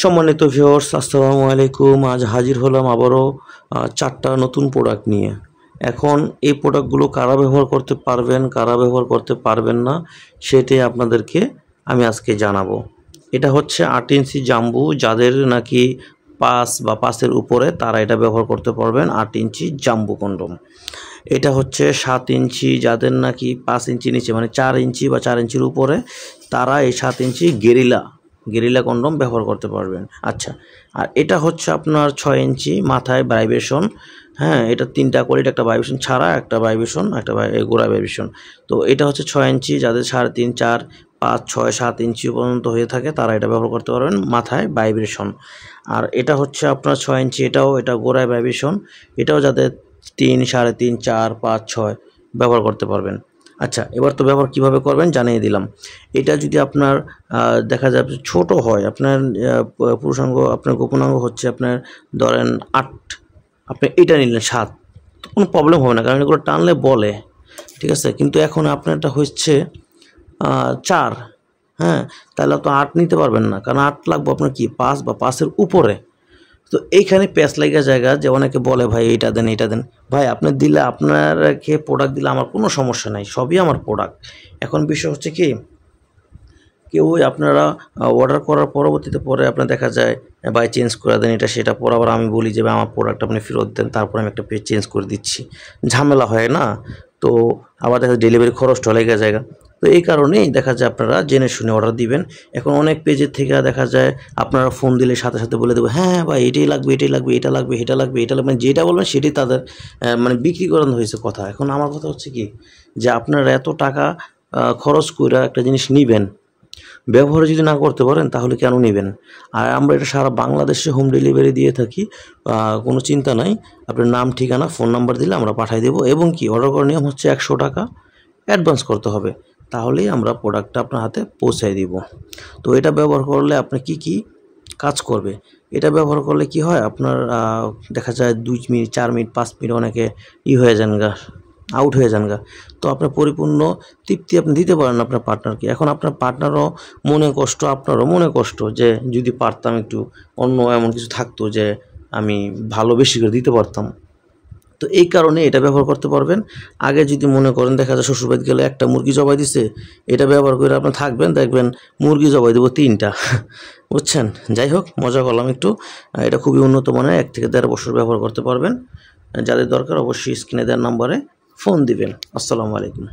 সম্মানিত ভিউয়ার্স, আসসালামু আলাইকুম। আজ হাজির হলাম আবারও 4টা নতুন প্রোডাক্ট নিয়ে। এখন এই প্রোডাক্টগুলো কারা ব্যবহার করতে পারবেন, কারা ব্যবহার করতে পারবেন না, সেটাই আপনাদেরকে আমি আজকে জানাবো। এটা হচ্ছে 8 ইঞ্চি জাম্বু, যাদের নাকি 5 বা 5-এর উপরে তারা এটা ব্যবহার করতে পারবেন। 8 ইঞ্চি জাম্বু কন্ডম। এটা হচ্ছে 7 ইঞ্চি, যাদের নাকি 5 ইঞ্চি নিচে মানে 4 ইঞ্চি বা 4 ইঞ্চির উপরে তারা এই 7 ইঞ্চি গেরিলা কন্ডম ব্যবহার করতে পারবেন। আচ্ছা, আর এটা হচ্ছে আপনার 6 ইঞ্চি, মাথায় ভাইব্রেশন। হ্যাঁ, এটা 3টা করে, একটা ভাইব্রেশন ছাড়া, একটা ভাইব্রেশন, একটা গোড়া ভাইব্রেশন। তো এটা হচ্ছে 6 ইঞ্চি, যাদের 3.5, 4, 5, 6, 7 ইঞ্চি পর্যন্ত হয়ে থাকে তারা এটা ব্যবহার করতে পারবেন, মাথায় ভাইব্রেশন। আর এটা হচ্ছে আপনার 6 ইঞ্চি, এটা গোড়ায় ভাইব্রেশন। এটাও যাদের 3, 3.5, 4, 5, 6 ব্যবহার করতে পারবেন। আচ্ছা, এবার তো ব্যবহার কীভাবে করবেন জানিয়ে দিলাম। এটা যদি আপনার দেখা যায় ছোট হয়, আপনার পুরুষাঙ্গ, আপনার গোপনাঙ্গ হচ্ছে আপনার ধরেন 8, আপনি এটা নিলেন 7, কোনো প্রবলেম হবে না, কারণ এগুলো টানলে বলে, ঠিক আছে। কিন্তু এখন আপনারটা হচ্ছে 4, হ্যাঁ, তাহলে তো 8 নিতে পারবেন না, কারণ 8 লাগবে আপনার কি 5 বা 5-এর উপরে। তো এইখানে প্যাচ লাগা জায়গা, যে অনেকে বলে ভাই এটা দেন এটা দেন। ভাই আপনি দিলে, আপনাকে প্রোডাক্ট দিলে আমার কোনো সমস্যা নাই, সবই আমার প্রোডাক্ট। এখন বিষয় হচ্ছে কি, কেউ আপনারা অর্ডার করার পরবর্তীতে পরে আপনার দেখা যায় ভাই চেঞ্জ করে দেন এটা সেটা, পর আবার আমি বলি যে আমার প্রোডাক্ট আপনি ফেরত দেন, তারপর আমি একটা পেজ চেঞ্জ করে দিচ্ছি, ঝামেলা হয় না? তো আবার দেখা যায় ডেলিভারি খরচটা লেগে যায়। তো এই কারণেই দেখা যায় আপনারা জেনে শুনে অর্ডার দিবেন। এখন অনেক পেজের থেকে দেখা যায় আপনারা ফোন দিলে সাথে সাথে বলে দেবো, হ্যাঁ ভাই এটাই লাগবে, এটাই লাগবে, এটা লাগবে, এটা লাগবে, এটা লাগবে, যেটা বলবেন সেটাই তাদের মানে বিক্রি করানো হয়েছে কথা। এখন আমার কথা হচ্ছে কি, যে আপনারা এত টাকা খরচ করে একটা জিনিস নিবেন, ব্যবহার যদি না করতে পারেন তাহলে কেন নেবেন? আর আমরা এটা সারা বাংলাদেশে হোম ডেলিভারি দিয়ে থাকি, কোনো চিন্তা নাই। আপনার নাম, ঠিকানা, ফোন নাম্বার দিলে আমরা পাঠিয়ে দেবো। এবং কি অর্ডার করার নিয়ম হচ্ছে 100 টাকা অ্যাডভান্স করতে হবে, তাহলেই আমরা প্রোডাক্টটা আপনার হাতে পৌঁছায় দিব। তো এটা ব্যবহার করলে আপনি কি কাজ করবে, এটা ব্যবহার করলে কি হয়, আপনার দেখা যায় 2 মিনিট, 4 মিনিট, 5 মিনিট অনেকে হয়ে যান গা, আউট হয়ে যান গা। তো আপনার পরিপূর্ণ তৃপ্তি আপনি দিতে পারেন আপনার পার্টনারকে। এখন আপনার পার্টনারও মনে কষ্ট, আপনারও মনে কষ্ট, যে যদি পারতাম একটু অন্য এমন কিছু থাকতো যে আমি ভালো বেশি করে দিতে পারতাম। তো এই কারণে এটা ব্যবহার করতে পারবেন। আগে যদি মনে করেন দেখা যায় শ্বশুরবাড়ি গেলে একটা মুরগি জবাই দিছে, এটা ব্যবহার করে আপনি থাকবেন, দেখবেন মুরগি জবাই দেবো 3টা বুঝছেন। যাই হোক, মজা করলাম একটু। এটা খুবই উন্নত মানের, 1 থেকে 1.5 বছর ব্যবহার করতে পারবেন। যাদের দরকার অবশ্যই স্ক্রিনে দেওয়ার নাম্বারে ফোন দিবেন। আসসালামু আলাইকুম।